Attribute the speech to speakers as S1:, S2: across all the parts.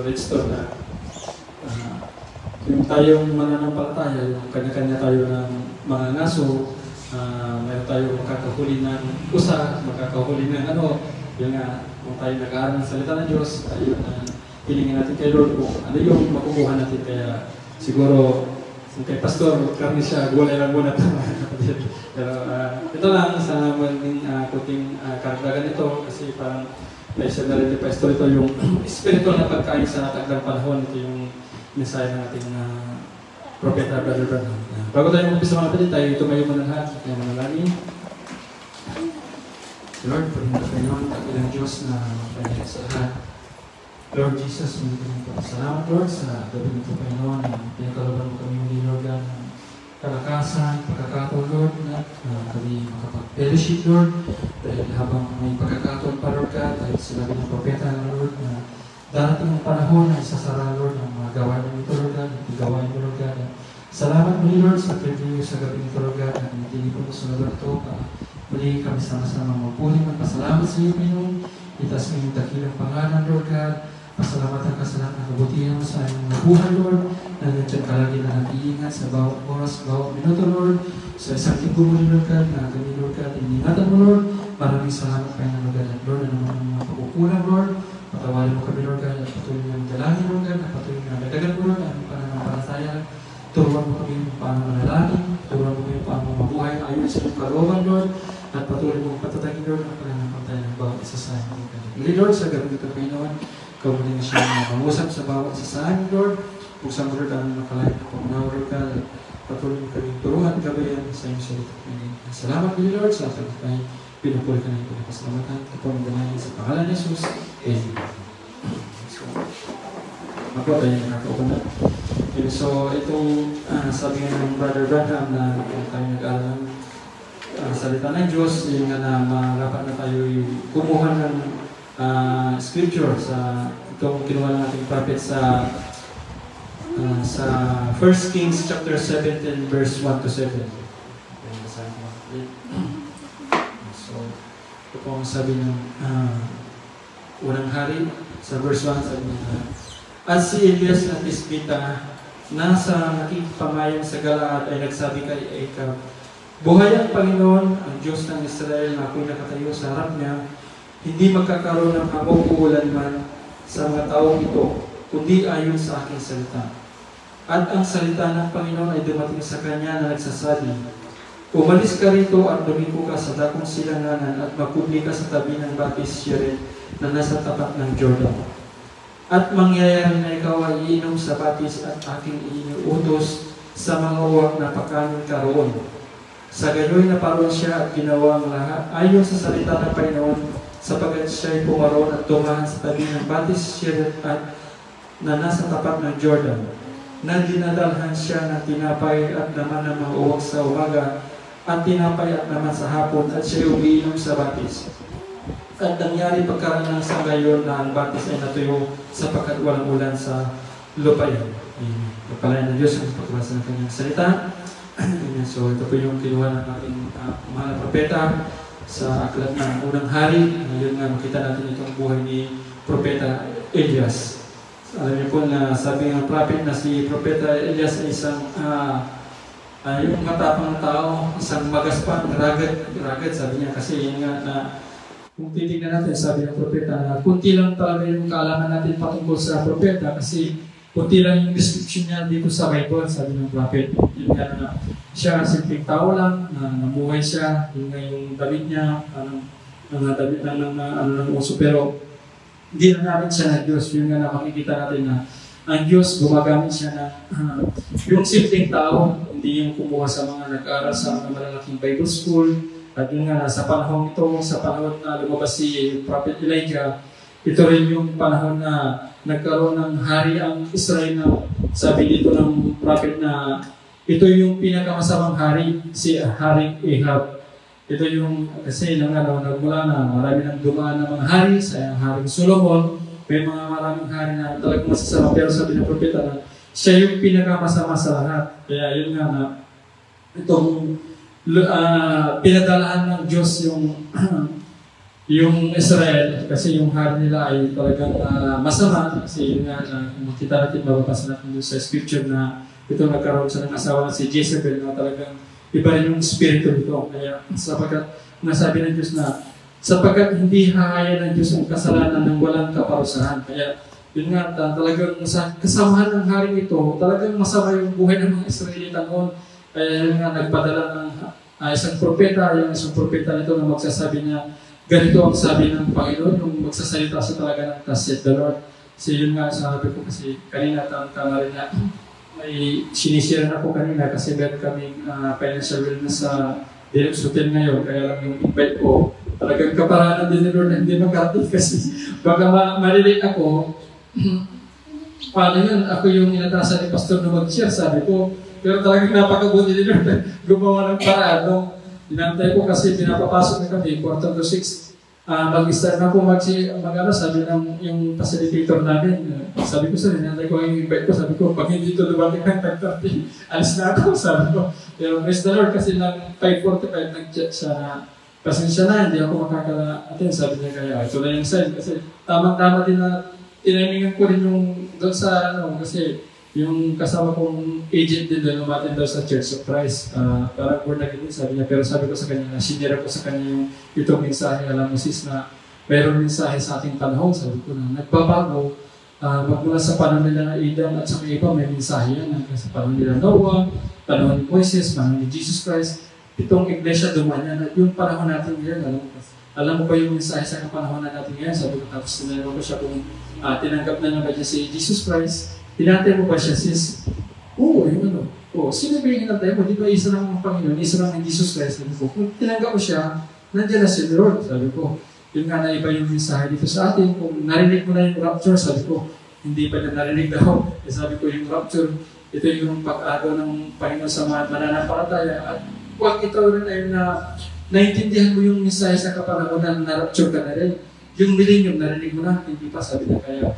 S1: Redstone na yung tayong mananampalataya, yung kanya-kanya tayo ng mga ngaso, mayroon tayo makakahuli ng usa, makakahuli ng yung kung tayo nag-aaral ng salita ng Diyos, tayo hilingin natin kay Lord kung ano yung makukuha natin. Kaya siguro kay Pastor, karni siya, gulay lang muna ito. Pero ito lang sa muling kuting karagdagan ito kasi parang naisip na rin ni Pastor ito yung spiritual na pagkain sa tagdang panahon. Ito yung mensahe ng ating Propeta Brother Branham. Bago tayo mag-umpisa mga kapatid, tayo tumayo muna lahat. Tayo manalangin. Lord, pagpunta kayo ng tagilang Diyos na magpahirap sa lahat. Lord Jesus, maraming salamat Lord sa gabi nito Panginoon na pinakalaban mo kami muli Lord ng kalakasan, pagkakataon Lord na kami makapag-fellowship Lord dahil habang may pagkakataon pa Lord ka dahil sinabi ng propeta na Lord na darating ang panahon na isasara Lord ng mga gawain mo ito Lord God, ang gawain mo Lord God. Salamat muli Lord sa preview sa gabi nito Lord God na hindi po sa lugar ito muli kami sama-sama magpuling magpasalamat sa iyo Panginoon. Itas mo yung dakilang pangalan Lord God. Pasalamatan ka sa lahat ng kabutihan mo sa aming mga buhay, Lord. Nandiyan ka lagi na nag-iingat sa bawat oras, bawat minuto, Lord. Sa isang linggo mo, Lord God, na gawin, Lord God, iningatan mo, Lord. Maraming salamat kayo ng Lord God. Lord, ano naman ang mga pagkukulang, Lord. Patawarin mo kami, Lord God, at patuloy na dalangin, Lord God, at patuloy na dadagan mo, Lord, ang pananampalataya. Turuan mo kami paano manalangin, turuan mo kami paano mabuhay ayon sa iyong kalooban, Lord. At patuloy mo patatagin, Lord, ang pananampalataya ng bawat isa sa amin, Lord God. Lord, sa gabi ito, Panginoon, ikaw mo din siya na mangusap sa bawat isa sa amin, Lord. Buksan mo, Lord, ang nakalain na pagmanaw, Lord God. Patuloy mo kami turuan gabayan sa iyong salita. Salamat din, Lord, sa ating tayo. Pinupuli ka na ito. Pasalamatan. Ito ang dalayan sa pangalan ni Jesus. Amen. So, ako tayo nakakaupan na. So, itong sabi nga ng Brother Branham na tayo nag-aaral ng salita ng Diyos, yung na marapat na tayo kumuha ng scripture sa itong kinuha ng ating prophet sa 1 Kings chapter 17 verse 1 to 7. So, ito po ang sabi ng unang hari sa verse 1, sabi niya, at si Elias na Tisbita nasa nakikipamayan sa Galaad ay nagsabi kay Ahab, buhay ang Panginoon, ang Diyos ng Israel na ako'y nakatayo sa harap niya, hindi magkakaroon ng hamog o ulan man sa mga taong ito, kundi ayon sa aking salita. At ang salita ng Panginoon ay dumating sa kanya na nagsasabi, umalis ka rito at lumiko ka sa dakong silanganan at magkubli ka sa tabi ng Batis Shered na nasa tapat ng Jordan. At mangyayari na ikaw ay iinom sa batis at aking iniutos sa mga uwak na pakanin ka roon. Sa gayoy na paroon siya at ginawa ang lahat ayon sa salita ng Panginoon, sapagat siya'y pumaroon at tumahan sa tabi ng Batis Shered at na nasa tapat ng Jordan, na dinadalhan siya ng tinapay at naman ng mga uwak sa umaga, at tinapay at naman sa hapon, at siya'y umiinom sa batis. At nangyari pagkaroon ng sangayon na ang batis ay natuyo sapagkat walang ulan sa lupain. Pagpalain ng Diyos ang pagbasa ng kanyang salita. So ito po yung kinuha ng ating mga propeta sa aklat ng unang hari. Ngayon nga makita natin itong buhay ni Propeta Elias. Alam niyo po na sabi ng prophet na si Propeta Elias ay isang yung matapang tao, isang magaspan, rugged, sabi niya kasi yun nga na kung titignan natin, sabi ng propeta na kunti lang talaga yung kaalaman natin patungkol sa propeta kasi kunti lang yung description niya dito sa Bible, sabi ng prophet. Yung nga na siya simpleng tao lang, na namuhay siya, yung nga yung David niya, David lang ng uso, pero hindi na namin siya na Diyos. Yung nga na makikita natin na ang Diyos gumagamit siya na yung simpleng tao, hindi yung kumuha sa mga nag-aaral sa mga malalaking Bible school. At yung nga sa panahon ito, sa panahon na lumabas si Prophet Elijah, ito rin yung panahon na nagkaroon ng hari ang Israel na sabi dito ng prophet na ito yung pinakamasamang hari, si Hari Ahab. Ito yung, kasi nagmula na marami nang dumaan na mga hari, sa Haring Solomon, may mga maraming hari na talagang masasama, pero sabi ng propeta na siya yung pinakamasama sa lahat. Kaya yun nga na itong pinadalahan ng Diyos yung yung Israel, kasi yung hari nila ay talagang masama. Kasi yun nga, kung makita natin, mababasa natin doon sa scripture na ito nagkaroon sa ng asawa na si Jezebel na talagang iba rin yung spirito nito. Kaya sapagkat nasabi ng Diyos na sapagkat hindi hahaya ng Diyos ang kasalanan ng walang kaparusahan. Kaya yun nga, talagang sa kasamahan ng hari ito, talagang masama yung buhay ng mga Israelita noon. Kaya yun nga, nagpadala ng isang propeta, yung isang propeta nito na magsasabi niya, ganito ang sabi ng Panginoon, yung magsasalita sa talaga ng thus saith the Lord. Kasi yun nga, sabi ko kasi kanina, tama rin na may sinishare na po kanina kasi meron kaming financial wellness sa Deluxe Hotel ngayon. Kaya lang yung invite ko, talagang kaparanan din ni Lord na hindi mag-artist kasi baka malilate ako. Paano yun? Ako yung inatasan ni Pastor na mag-share, sabi ko. Pero talagang napakabuti ni Lord gumawa ng paraan. No? Inantay ko kasi pinapapasok na kami, 4:45. Mag-start na po sabi ng yung facilitator namin. Sabi ko sa inantay ko yung invite ko, sabi ko, pag hindi ito dumating ng 5:30, alis na ako, sabi ko. Pero praise the Lord kasi ng 5:45 nag-chat siya na pasensya na, hindi ako makaka-attend. Sabi niya kaya, ito na yung sign. Kasi tamang-tama din na tinamingan ko rin yung doon sa kasi yung kasama kong agent din doon umatin daw sa Church of Christ. Parang born again din, sabi niya. Pero sabi ko sa kanya, sinira ko sa kanya yung itong mensahe, alam mo sis na mayroong mensahe sa ating panahon. Sabi ko na nagbabago, magmula sa panahon nila Adam at sa iba, may mensahe yan. Sa panahon nila Noah, panahon ni Moises, panahon ni Jesus Christ, itong iglesia dumaan yan. Yung panahon natin ngayon, alam mo ba yung mensahe sa panahon na natin ngayon? Sabi ko, tapos tinanong ko siya kung tinanggap na ba niya si Jesus Christ. Tinatay mo ba siya, sis? Oo, yung ano. Oo, sino ba yung hinatay mo? Di ba isa lang ang Panginoon, isa lang ang Jesus Christ? Sabi ko, kung tinanggap mo siya, nandiyan na si Lord. Sabi ko, yun nga na iba yung mensahe dito sa atin. Kung narinig mo na yung rapture, sabi ko, hindi pa na narinig daw. Sabi ko, yung rapture, ito yung pag-agaw ng Panginoon sa mga mananampalataya. At huwag ito rin ay na naintindihan mo yung mensahe sa kapanahonan na rapture ka na rin. Yung millennium, narinig mo na, hindi pa, sabi na kaya.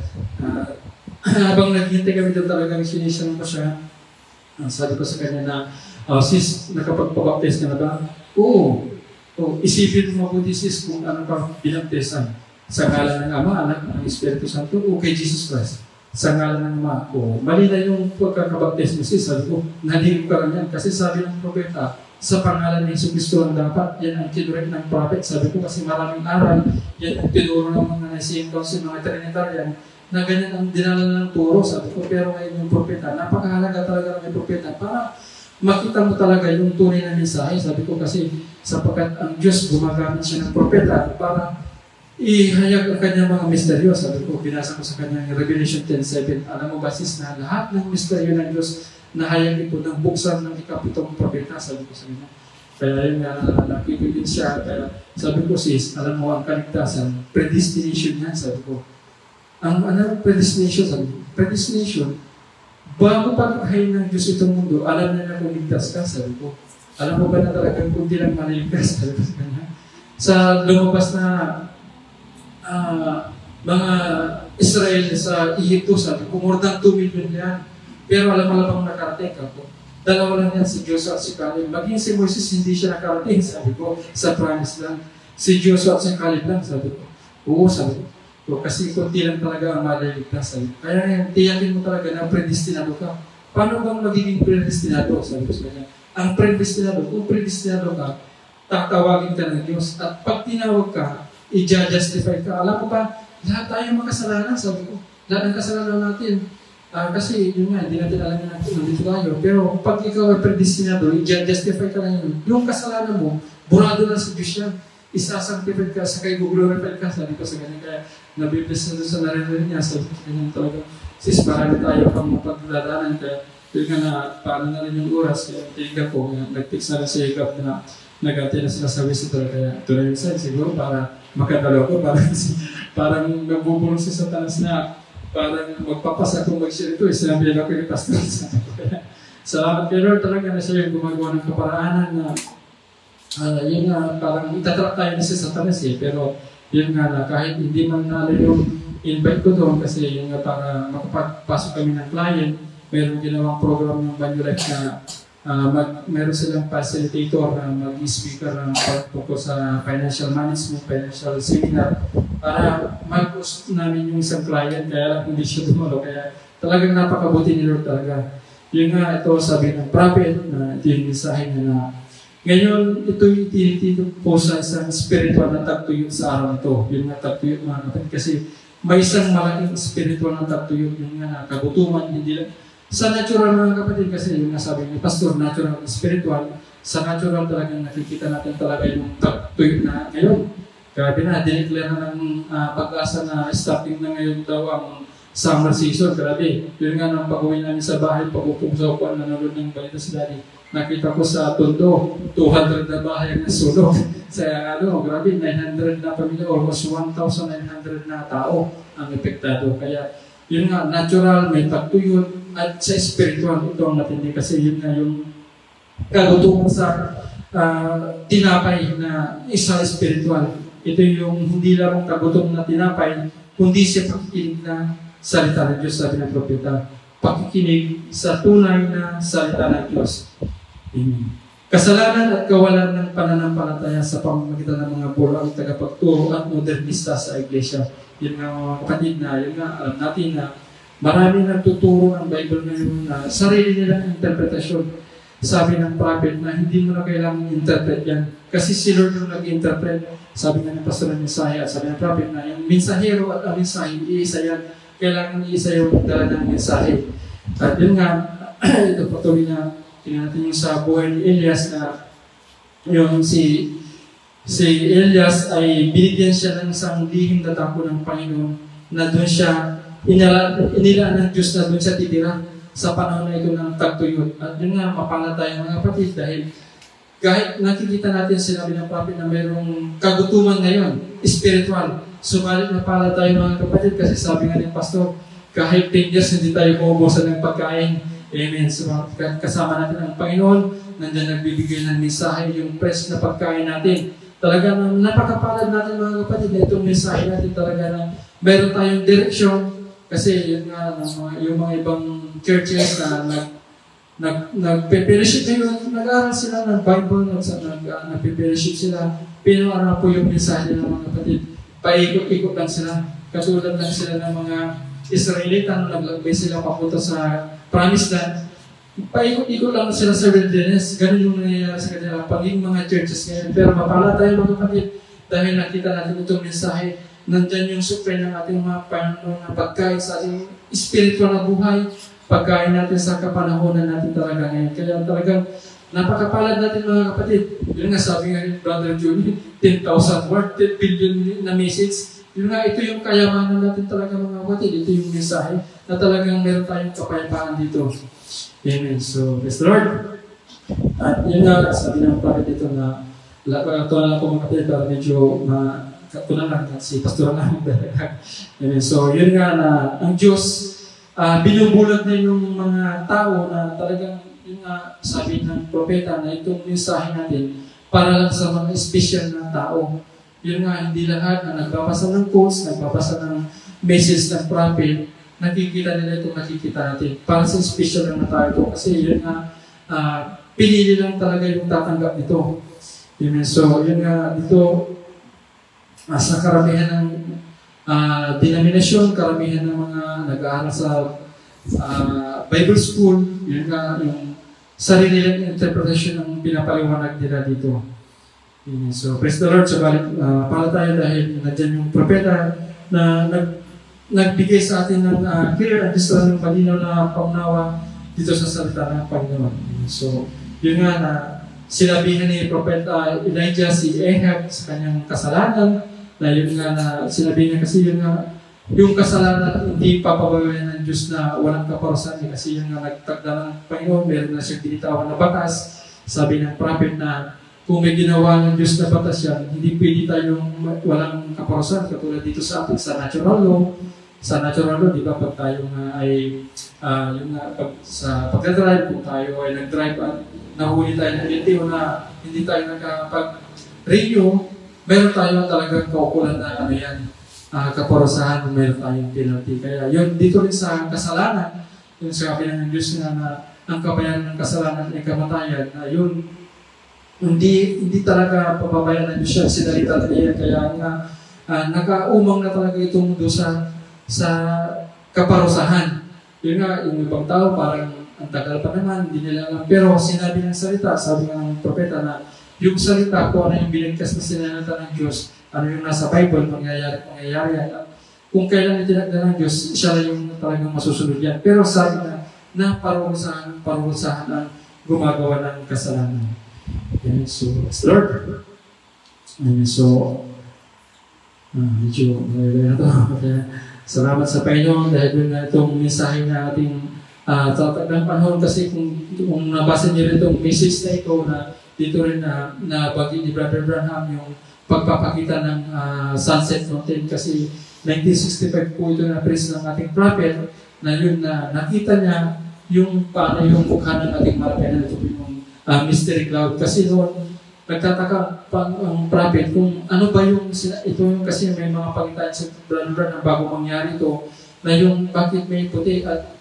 S1: Habang naghihintay kami doon talagang sinisyan ko siya, sabi ko sa kanya na, sis, nakapagpabaptize ka na ba? Oo. Isipin mo mabuti sis kung ano ka binaptisan. Sa ngalan ng Ama, Anak, ng Espiritu Santo, o kay Jesus Christ. Sa ngalan ng Ama. Mali na yung pagkakabaptize mo sis, sabi ko, naligo ka lang yan. Kasi sabi ng propeta, sa pangalan ng Jesucristo ang dapat, yan ang tinurek ng prophet. Sabi ko kasi maraming aral, yan ang tinuro ng mga Nicene Council, mga Trinitarian, na ganyan ang dinala ng turo, sabi ko, pero ngayon yung propeta, napakahalaga talaga ng propeta para makita mo talaga yung tunay na mensahe. Sabi ko kasi sapagkat ang Diyos gumagamit siya ng propeta para ihayag ang kanyang mga misteryo. Sabi ko, binasa ko sa kanyang Revelation 10:7. Alam mo ba sis na lahat ng misteryo ng Diyos nahayag ito ng buksan ng ikapitong propeta, sabi ko sa kanya. Kaya yun nga, nakikipin siya. Kaya sabi ko sis, alam mo ang kaligtasan, predestination yan, sabi ko. Ang predestination, sabi ko, predestination, bago pagkahain ng Diyos itong mundo, alam na kung ligtas ka, sabi ko. Alam mo ba na talagang kundi lang maliligtas, sabi ko sa kanya. Sa lumabas na mga Israel sa Egypto, sabi ko, more than 2 million yan. Pero alam bang nakarating ako. Dalawa lang yan, si Joshua at si Caleb. Maging si Moses, hindi siya nakarating, sabi ko, sa promise lang. Si Joshua at si Caleb lang, sabi ko. Oo, sabi ko. Kasi kunti lang talaga ang maliligtas. Kaya yung tiyakin mo talaga na predestinado ka. Paano bang magiging predestinado? Sabi ko sa kanya. Ang predestinado, kung predestinado ka, tatawagin ka ng Diyos. At pag tinawag ka, i-justify ka. Alam mo ba, lahat tayo makasalanan, sabi ko. Lahat ng kasalanan natin. Kasi yun nga, hindi natin alam na nandito tayo. Pero pag ikaw ay predestinado, i-justify ka lang yun. Yung kasalanan mo, burado na sa Diyos yan. Isasanctify ka, sa kay glorify ka, sabi ko sa ganyan. Kaya nabibless na doon sa narinig niya, sabi ko ganyan talaga. Sis, marami tayo pang mapagdadaanan. Kaya yun nga na, paano na rin yung oras. Kaya tingga ko, nag-fix na rin sa higap na nag-ati na sila sa visitor. Kaya ito na yung sign, siguro para makadalo ko. Parang nagbubulong si Satanas na parang magpapasa kung mag-share ito. Sinabi lang ko yung pastor. Salamat kay Lord talaga na siya yung gumagawa ng kaparaanan na yun nga, parang itatrap tayo na si Satanas pero yun nga na kahit hindi man nalo yung invite ko doon kasi yun nga para makapagpasok kami ng client, mayroong ginawang program ng Banyo Life na meron silang facilitator na mag-speaker ng pagtungkol sa financial management, financial seminar, para mag-host namin yung isang client, kaya lang hindi siya dumalo. Kaya talagang napakabuti ni Lord talaga. Yung nga ito sabi ng prophet, na ito yung mensahe na ngayon, ito yung tinitito po sa isang spiritual na tagtuyot sa araw nito. Yung nga tagtuyot mga kapatid, kasi may isang malaking spiritual na tagtuyot, yung nga kagutuman, hindi lang. Sa natural mga kapatid, kasi yung nga sabi ni Pastor, natural at spiritual, sa natural talagang nakikita natin talaga yung tagtuyot na ngayon. Grabe na, dineclare na ng pag-asa na starting na ngayon daw ang summer season. Grabe, yun nga nang pag-uwi namin sa bahay, pag-upong sa upuan, nanonood ng balita sa daddy. Nakita ko sa Tondo, 200 na bahay na sunog. Sa grabe, 900 na pamilya, almost 1,900 na tao ang epektado. Kaya, yun nga, natural, may tagtuyot, at sa spiritual, ito ang matindi. Kasi yun nga yung kagutungan sa tinapay na isa spiritual. Ito yung hindi lang kagutom na tinapay, kundi siya pakikinig na salita ng Diyos, sabi ng propeta. Pakikinig sa tunay na salita ng Diyos. Amen. Kasalanan at kawalan ng pananampalataya sa pamamagitan ng mga bulang tagapagturo at modernista sa iglesia. Yun nga mga kapatid na, yun nga, alam natin na marami nagtuturo ng Bible ngayon na sarili nilang interpretasyon. Sabi ng prophet na hindi mo na kailangan interpret yan. Kasi si Lord yung nag-interpret. Sabi nga ng pastor ng mensahe at sabi ng prophet na yung mensahero at ang mensahe, iisa yan. Kailangan iisa yung dala ng mensahe. At yun nga, ito patuloy na tingnan natin yung sa buhay ni Elias na yung si Elias ay binigyan siya ng isang lihim na tako ng Panginoon na doon siya inilaan ng Diyos na doon siya titira sa panahon na ito ng tagtuyot. At yun nga, mapala tayo mga kapatid dahil kahit nakikita natin sinabi ng prophet na mayroong kagutuman ngayon, spiritual, sumalit mapala tayo mga kapatid kasi sabi nga ng pastor, kahit 10 years hindi tayo maubusan ng pagkain. Amen. So, kasama natin ang Panginoon, nandiyan nagbibigay ng mensahe, yung fresh na pagkain natin. Talaga napakapalad natin mga kapatid na itong mensahe natin talaga na meron tayong direksyon. Kasi yun nga, yung mga ibang churches na nag-fellowship ngayon, nag-aaral sila ng Bible, nag-fellowship sila, pinuara po yung mensahe ng mga kapatid. Paikot-ikot lang sila, katulad lang sila ng mga Israelita, naglagay sila papunta sa Promised Land. Paikot-ikot lang sila sa wilderness. Ganun yung nangyayari sa kanila paging mga churches ngayon. Pero mapala tayo mga kapatid dahil nakita natin itong mensahe. Nandyan yung supply ng ating mga Panginoon na pagkain sa ating spiritual na buhay. Pagkain natin sa kapanahonan natin talaga ngayon. Kaya talagang napakapalad natin mga kapatid. Yun nga sabi nga ni Brother Johnny, 10,000 word, 10 billion na message. Yun nga, ito yung kayamanan natin talaga mga kapatid. Ito yung mensahe na talagang meron tayong kapayapaan dito. Amen. So, bless the Lord. At yun nga, sabi ng prophet dito na ito na lang po mga kapatid para medyo katunan lang si Pastor namin. Amen. So, yun nga na ang Diyos binubulat na yung mga tao na talagang yun nga sabi ng propeta na itong mensahe natin para lang sa mga special na tao. Yun nga, hindi lahat na nagbabasa ng quotes, nagbabasa ng message ng prophet, nakikita nila itong nakikita natin. Para sa special na tayo ito. Kasi yun nga, pinili lang talaga yung tatanggap nito. Amen. So, yun nga, dito, sa karamihan ng denominasyon, karamihan ng mga nag-aaral sa Bible school, yun nga, yung sarili nilang interpretation ng pinapaliwanag nila dito. Amen. So, praise the Lord. So, pala tayo dahil nandiyan yung propeta na nagbigay sa atin ng clear at gusto ng malinaw na paunawa dito sa salita ng Panginoon. So, yun nga na sinabihan ni Propeta Elijah si Ahab sa kanyang kasalanan, na yun nga na sinabi niya kasi yun nga, yung kasalanan hindi papabawalan ng Diyos na walang kaparusahan niya kasi yun nga nagtagda ng Panginoon, meron na siyang binitawan na batas. Sabi ng prophet na kung may ginawa ng Diyos na batas yan, hindi pwede tayong walang kaparusahan katulad dito sa atin sa natural law. Sa natural law, di ba, pag tayo ay sa pagdadrive, kung tayo ay nag-drive at nahuli tayo ng LTO na hindi tayo nakapag-renew, meron tayo talagang kaukulan na kaparusahan, meron tayong penalty. Kaya yun, dito rin sa kasalanan, yung sabi ng Diyos na ang kabayaran ng kasalanan ay kamatayan, na yun, hindi talaga papabayaan ng Diyos siya, sinalita niya, kaya nga, nakaumang na talaga itong doon sa kaparusahan. Yun nga, yung ibang tao, parang ang tagal pa naman, hindi nila alam. Pero sinabi ng salita, sabi ng propeta na yung salita ko, ano yung binigkas na sinalita ng Diyos, ano yung nasa Bible, mangyayari yan. Kung kailan itinagda ng Diyos, siya lang yung talagang masusunod yan. Pero sabi na parusahan ang gumagawa ng kasalanan. Ayan, so, Lord. Ayan, so, medyo na ito. Salamat sa Panginoon dahil doon na itong mensahe na ating tatagdang panahon, kasi kung nabasa niyo rin itong message na ito, na dito rin na bagay ni Brother Branham yung pagpapakita ng Sunset Mountain, kasi 1965 po ito na press ng ating prophet, na yun na nakita niya yung paano yung mukha ng ating marapena, ito yung mystery cloud. Kasi noon, nagtataka ang prophet kung ano ba yung, ito yung kasi may mga pagitan sa Brother na bago mangyari ito, na yung bakit may puti at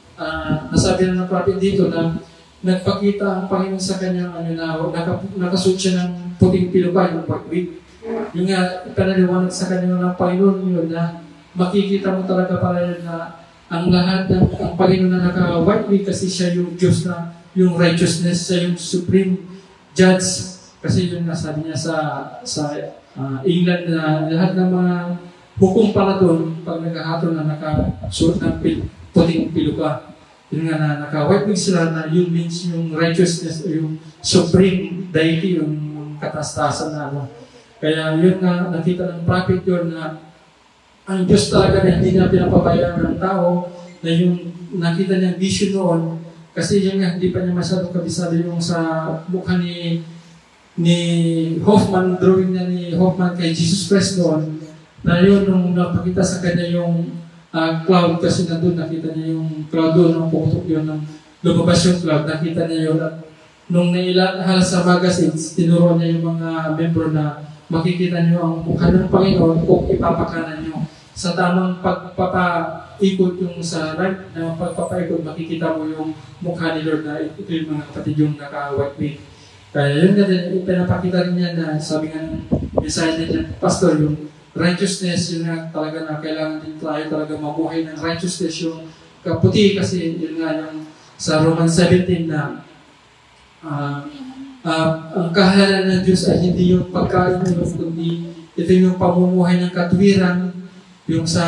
S1: nasabi na ng prophet dito na nagpakita ang Panginoon sa kanyang nakasuot siya ng puting pilupa, yung wig. Yung nga, panaliwanag sa kanya ng Panginoon yun na makikita mo talaga pala na ang lahat ng ang Panginoon na naka-white wig, kasi siya yung Diyos na yung righteousness, siya yung supreme judge. Kasi yun nga sabi niya sa England na lahat ng mga hukom pala doon pag naghahatol na nakasuot ng puting piluka. Yun nga na naka-white wig sila, na yun means yung righteousness o yung supreme deity, yung katastasan na ano. Kaya yun nga nakita ng prophet yun na ang Diyos talaga na hindi niya pinapabayaan ng tao, na yung nakita niyang vision noon, kasi yun nga hindi pa niya masyadong kabisado yung sa mukha ni Hoffman, drawing niya ni Hoffman kay Jesus Christ noon, na yun nung napakita sa kanya yung cloud, kasi nandun nakita niya yung cloud doon, nung puputok yun, nung lumabas yung cloud, nakita niya yun. At nung nailahal sa magazines, tinuro niya yung mga membro na makikita niyo ang mukha ng Panginoon kung ipapakanan niyo. Sa tamang pagpapaikot yung sa right na pagpapaikot, makikita mo yung mukha ni Lord na ito yung mga kapatid yung naka-white wig. Kaya yun nga din, pinapakita rin niya na sabi nga ng mensahe niya, Pastor, yung righteousness, yun nga talaga na kailangan din tayo talaga mabuhay ng righteousness, yung kaputi, kasi yun nga yung sa Romans 17 na ang kahalan ng Diyos ay hindi yung pagkain mo, kundi ito yung pamumuhay ng katwiran, yung sa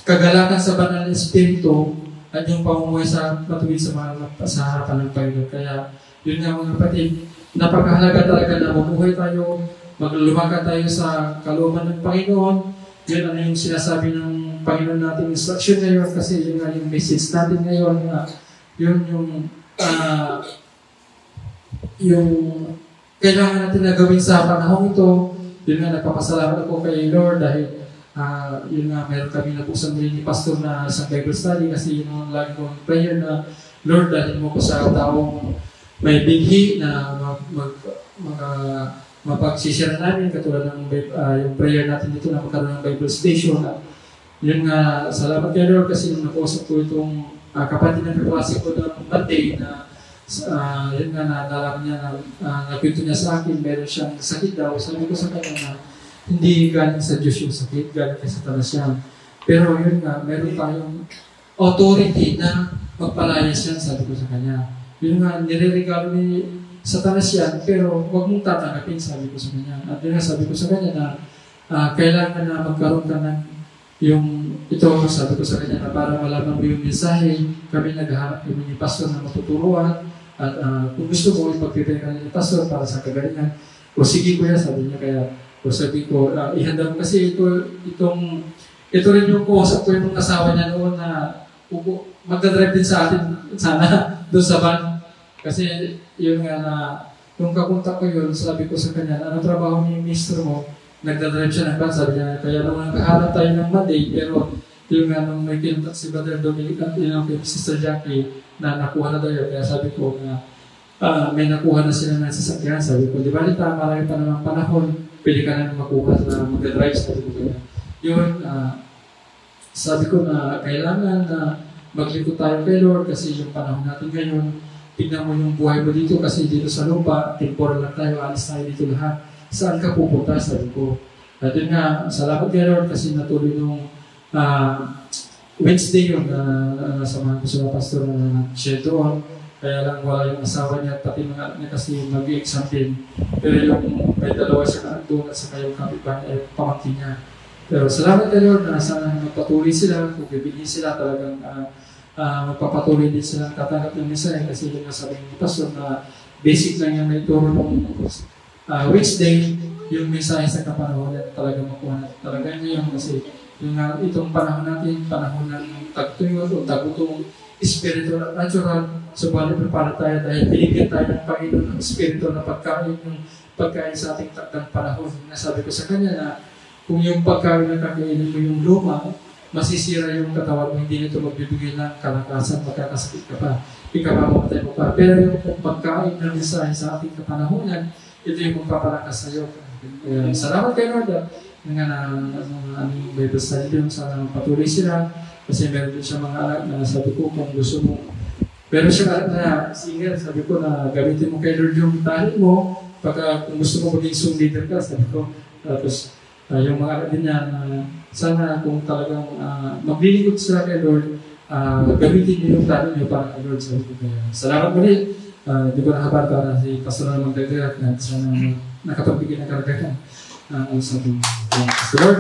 S1: kagalakan sa banal na espiritu, at yung pamumuhay sa matuwid sa harapan ng Panginoon. Kaya yun nga mga kapatid, napakahalaga talaga na mabuhay tayo, maglulumakad tayo sa kalooban ng Panginoon. Yun ano yung sinasabi ng Panginoon natin instruction ngayon, kasi yun nga yung message natin ngayon, yun yung kailangan natin na gawin sa panahon ito. Yun nga, nagpapasalamat ako kay Lord dahil yun nga, meron kami nabuksan rin ni Pastor na isang Bible study, kasi yun ang lagi kong prayer na Lord, dahil mo ko sa taong may bighi na mapagsishare namin, katulad ng yung prayer natin dito na magkaroon ng Bible station. Yun nga, salamat kay Lord, kasi nung nakusap ko itong kapatid ng kaklase ko ng Monday na yun nga, nalaman niya na nakwento niya sa akin, meron siyang sakit daw. Sabi ko sa kanya na hindi galing sa Diyos yung sakit, galing kay Satanas yan. Pero yun nga, meron tayong authority na magpalayas yan, sabi ko sa kanya. Yun nga, nireregalo ni Satanas yan, pero huwag mong tatanggapin, sabi ko sa kanya. At yun nga, sabi ko sa kanya na kailangan na magkaroon ka ng ito, sabi ko sa kanya na para malaman mo yung mensahe, kami naghahanap kami ni Pastor na matuturuan. At kung gusto mo, ipagpipin ka ni Pastor para sa kagalingan. O sige kuya, sabi niya, kaya o sabi ko, ihanda mo kasi ito rin yung kausap ko yung asawa niya noon na magdadrive din sa atin sana doon sa van. Kasi yun nga na, nung kakunta ko yun, sabi ko sa kanya, ano trabaho ni Mr. mo? Nagdadrive siya ng van, sabi niya, kaya nung nagkahanap tayo ng Monday, pero yung nga nung may kinuntak si Brother Dominic at yung Sister Jackie, na nakuha na tayo. Kaya sabi ko na may nakuha na sila ng sasakyan. Sabi ko, di ba nita, marami pa naman panahon, pwede ka na makuha na mag-drive. Sabi ko kaya. Yun, sabi ko na kailangan na maglingkod tayo kay Lord, kasi yung panahon natin ngayon, tignan mo yung buhay mo dito kasi dito sa lupa, temporal lang tayo, alis tayo dito lahat. Saan ka pupunta? Sabi ko. At yun nga, salamat kay Lord kasi natuloy nung Wednesday yun na samahan ko sa pastor na siya doon. Kaya lang wala yung asawa niya, pati mga anak niya kasi mag-exam din. Pero yung may dalawa siya na doon at saka yung kapitbahay ay pamangkin niya. Pero salamat kay Lord na sana magpatuloy sila, kung bibigyan sila talagang magpapatuloy din sila tatanggap ng mensahe kasi yung sabi ng pastor na basic lang yung naituro ng Wednesday, yung mensahe sa kapanahon at talaga makuha natin talaga ngayon kasi yung itong panahon natin, panahon ng tagtuyot o tagutong spiritual at natural, subalit prepara tayo dahil binigyan tayo ng Panginoon ng spiritual na pagkain, yung pagkain sa ating takdang panahon. Nasabi ko sa kanya na kung yung pagkain na kakainin mo yung luma, masisira yung katawan mo, hindi nito magbibigay ng kalakasan, magkakasakit ka pa, ikamamatay mo pa. Pero yung pagkain na mensahe sa ating kapanahonan, ito yung magpapalakas sa iyo. Salamat kay Lord nga na aming Bible study doon, sana patuloy sila kasi meron din siya mga anak na sabi ko kung gusto mo meron siya na singer, sabi ko na gamitin mo kay Lord yung talent mo pagka kung gusto mo maging song leader ka, sabi ko tapos yung mga anak din niya na sana kung talagang maglilingkod sila kay Lord gamitin niyo yung talent niyo para kay Lord, sabi ko kaya salamat muli. Di ko nakabar para si Pastor na magdagdag at sana nakapagbigay ng karagahan ang sabi. Lord.